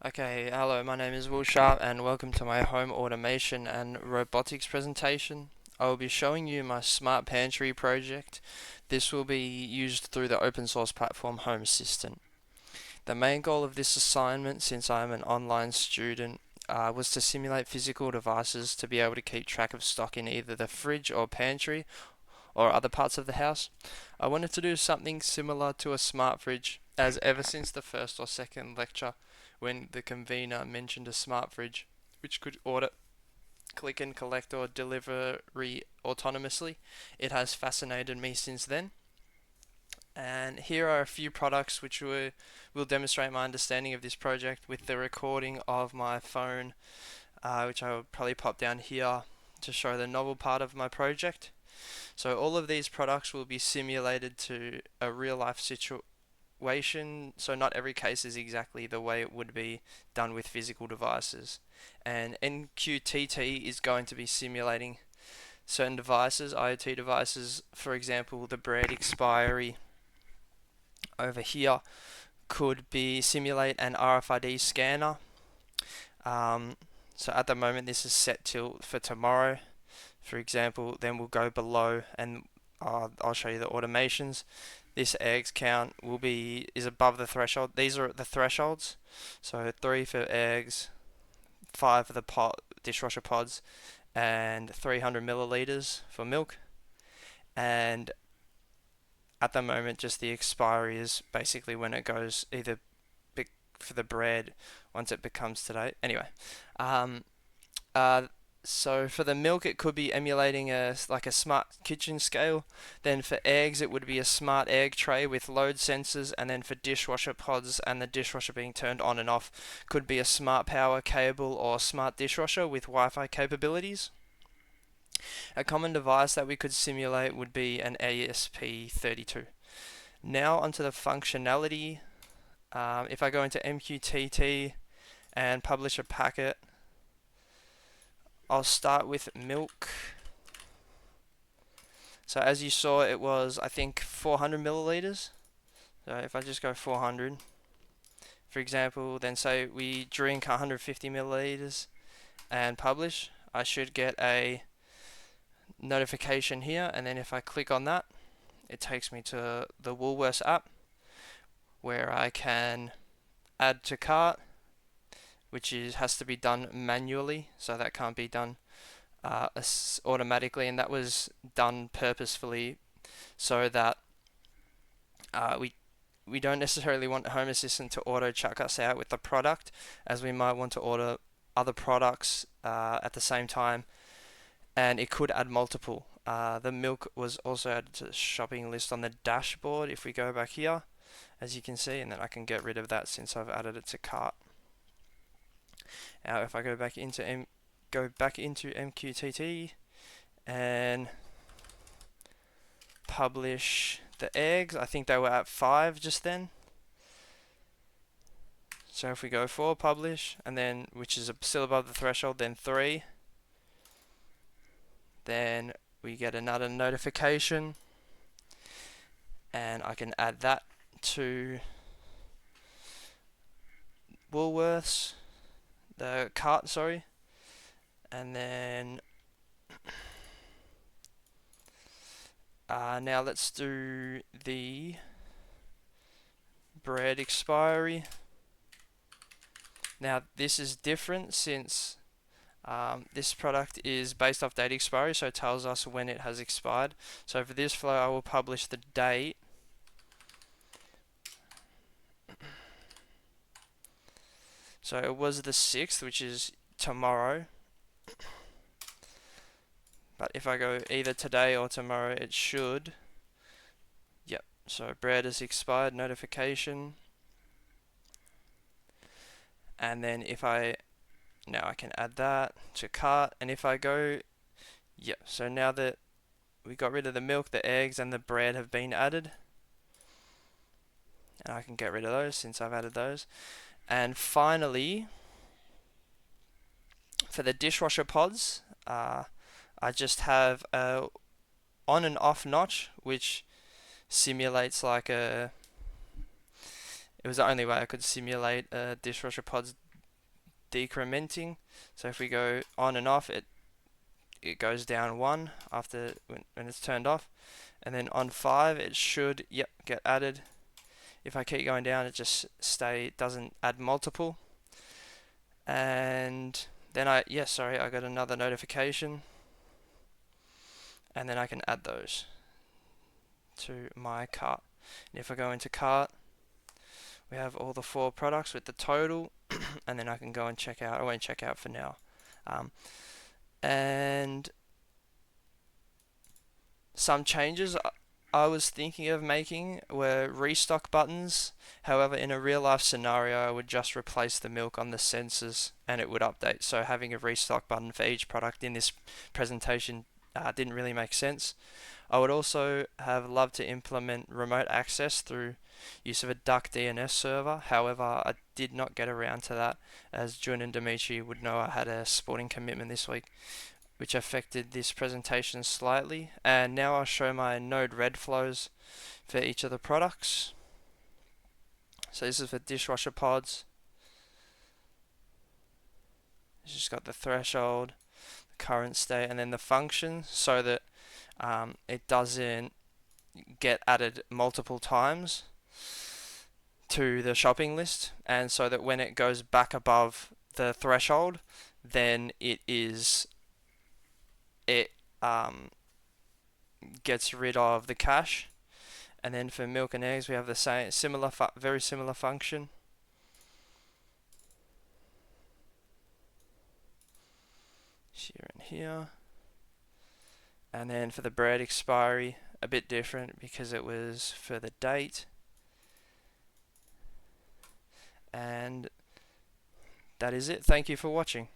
Okay, hello, my name is Will Sharp and welcome to my home automation and robotics presentation. I will be showing you my smart pantry project. This will be used through the open source platform Home Assistant. The main goal of this assignment, since I am an online student, was to simulate physical devices to be able to keep track of stock in either the fridge or pantry or other parts of the house. I wanted to do something similar to a smart fridge, as ever since the first or second lecture, when the convener mentioned a smart fridge, which could order, click and collect or delivery autonomously, it has fascinated me since then. And here are a few products which will demonstrate my understanding of this project with the recording of my phone, which I will probably pop down here to show the novel part of my project. So all of these products will be simulated to a real life situation, so not every case is exactly the way it would be done with physical devices. And NQTT is going to be simulating certain devices, IoT devices, for example, the bread expiry over here could be simulate an RFID scanner. Um, so at the moment this is set till for tomorrow, for example. Then we'll go below and I'll show you the automations. This eggs count is above the threshold. These are the thresholds. So 3 for eggs, 5 for the dishwasher pods, and 300 milliliters for milk. And at the moment, just the expiry is basically when it goes either for the bread once it becomes today. Anyway, um, uh, so for the milk, it could be emulating a smart kitchen scale. Then for eggs, it would be a smart egg tray with load sensors. And then for dishwasher pods and the dishwasher being turned on and off, could be a smart power cable or smart dishwasher with Wi-Fi capabilities. A common device that we could simulate would be an ESP32. Now onto the functionality. If I go into MQTT and publish a packet, I'll start with milk. So as you saw, it was, I think, 400 milliliters. So if I just go 400, for example, then say we drink 150 milliliters and publish, I should get a notification here. And then if I click on that, it takes me to the Woolworths app where I can add to cart, which has to be done manually, so that can't be done automatically, and that was done purposefully so that we don't necessarily want Home Assistant to auto chuck us out with the product, as we might want to order other products at the same time, and it could add multiple. The milk was also added to the shopping list on the dashboard if we go back here, as you can see, and then I can get rid of that since I've added it to cart. Now if I go back into MQTT and publish the eggs, I think they were at 5 just then. So if we go 4, publish, and then which is still above the threshold, then 3, then we get another notification, and I can add that to Woolworths, the cart, sorry, and then now let's do the bread expiry. Now this is different since this product is based off date expiry, so it tells us when it has expired. So for this flow, I will publish the date. So it was the 6th, which is tomorrow. But if I go either today or tomorrow, it should. Yep, so bread is expired, notification. And then now I can add that to cart. And if I go, yep, so now that we got rid of the milk, the eggs, and the bread have been added. And I can get rid of those since I've added those. And finally, for the dishwasher pods, I just have a on and off notch, which simulates it was the only way I could simulate a dishwasher pod's decrementing. So if we go on and off, it goes down 1 after when it's turned off, and then on 5 it should get added. If I keep going down, it just doesn't add multiple. And then I got another notification, and then I can add those to my cart. And if I go into cart, we have all the 4 products with the total, and then I can go and check out. I won't check out for now. And some changes I was thinking of making were restock buttons. However, in a real life scenario, I would just replace the milk on the sensors and it would update. So having a restock button for each product in this presentation didn't really make sense. I would also have loved to implement remote access through use of a Duck DNS server. However, I did not get around to that, as Jun and Dimitri would know I had a sporting commitment this week, which affected this presentation slightly. And now I'll show my Node-RED flows for each of the products. So this is for dishwasher pods. It's just got the threshold, the current state, and then the function, so that it doesn't get added multiple times to the shopping list, and so that when it goes back above the threshold, then it gets rid of the cache. And then for milk and eggs, we have the very similar function. Here and here. And then for the bread expiry, a bit different because it was for the date. And that is it. Thank you for watching.